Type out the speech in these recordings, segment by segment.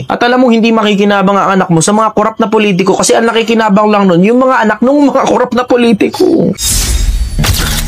At alam mo, hindi makikinabang ang anak mo sa mga korap na politiko kasi ang nakikinabang lang nun yung mga anak ng mga korap na politiko.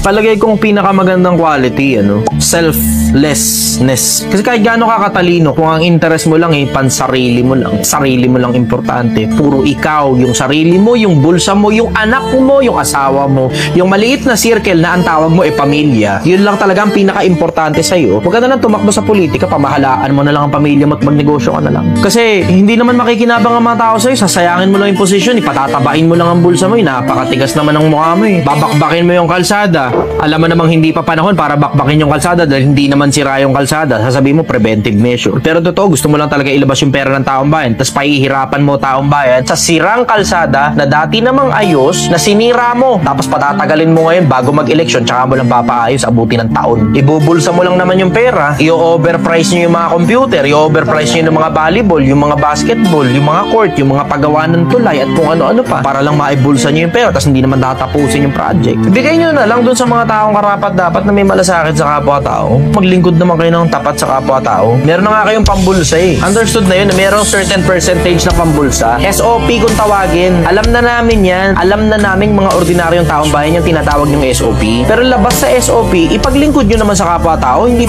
Palagay kong pinakamagandang quality, selflessness. Kasi kahit gaano ka katalino, kung ang interest mo lang pansarili mo lang importante. Puro ikaw, yung sarili mo, yung bulsa mo, yung anak mo, yung asawa mo, yung maliit na circle na ang tawag mo pamilya. Yun lang talaga ang pinaka-importante sa'yo. Huwag ka na lang tumakbo sa politika, pamahalaan mo na lang ang pamilya mo at magnegosyo ka na lang. Kasi hindi naman makikinabang ang mga tao sa'yo, sasayangin mo lang yung posisyon, ipatatabain mo lang ang bulsa mo, napakatigas naman ang mukha mo babakbakin mo yung kalsada. Alam mo namang hindi pa panahon para bakbakin yung kalsada dahil hindi naman sira yung kalsada. Sasabihin mo preventive measure. Pero totoo, gusto mo lang talaga ilabas yung pera ng taong bayan. Tapos pahihirapan mo taong bayan sa sirang kalsada na dati namang ayos na sinira mo. Tapos patatagalin mo ngayon bago mag-eleksyon tsaka mo lang papaayos, abuti ng taon. Ibubulsa mo lang naman yung pera. I-overprice nyo yung mga computer, i-overprice nyo yung mga volleyball, yung mga basketball, yung mga court, yung mga paggawa ng tulay at kung ano-ano pa para lang maibulsa nyo yung pera tapos hindi naman tatapusin yung project. Bigay nyo na lang dun sa mga taong karapat-dapat na may malasakit sa kapwa-tao. Maglingkod naman kayo ng tapat sa kapwa-tao. Meron na nga kayong pambulsa Understood na yun na merong certain percentage na pambulsa. SOP kung tawagin. Alam na namin yan. Alam na namin mga ordinaryong taong bayan yung tinatawag yung SOP. Pero labas sa SOP, ipaglingkod nyo naman sa kapwa-tao. Hindi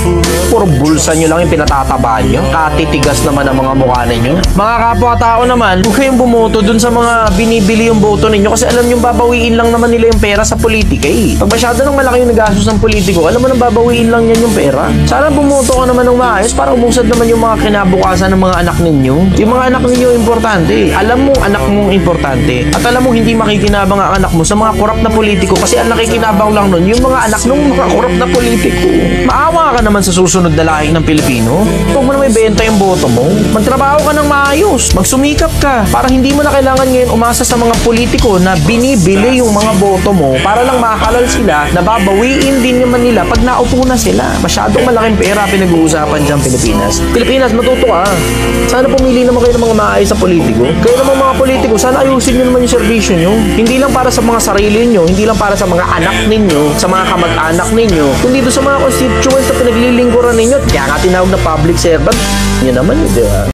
puro bulsa nyo lang yung pinatatabahan nyo. Katitigas naman ang mga mukha ninyo. Mga kapwa-tao naman, huwag kayong bumoto dun sa mga binibili yung boto ninyo kasi alam nyo babawiin lang naman nila yung pera sa politika Pag masyado nang malaki yung nagastos ng politiko, alam mo nang babawiin lang yan yung pera. Sana bumoto ka naman ng maayos para umusad naman yung mga kinabukasan ng mga anak ninyo. Yung mga anak ninyo importante. Alam mo anak mong importante. At alam mo hindi makikinabang ang anak mo sa mga korap na politiko kasi ang nakikinabang lang nun yung mga anak ng mga korap na politiko. Maawa ka naman sa susunod na lahing ng Pilipino. Huwag mo na may benta yung boto mo. Magtrabaho ka ng maayos. Magsumikap ka. Para hindi mo na kailangan ngayon umasa sa mga politiko na binibili yung mga boto mo para lang mahalal sila na babawiin din naman nila pag naupo na sila. Masyadong malaking pera pinag-uusapan dyan Pilipinas. Pilipinas, matuto ka. Sana pumili naman kayo ng mga maayos sa politiko. Kayo naman mga politiko, sana ayusin nyo naman yung servisyo nyo. Hindi lang para sa mga sarili nyo, hindi lang para sa mga anak ninyo, sa mga kamag-anak ninyo, kundi doon sa mga constituents na pinaglilingkuran ninyo. Kaya nga tinawag na public servant. Yun naman, di ba?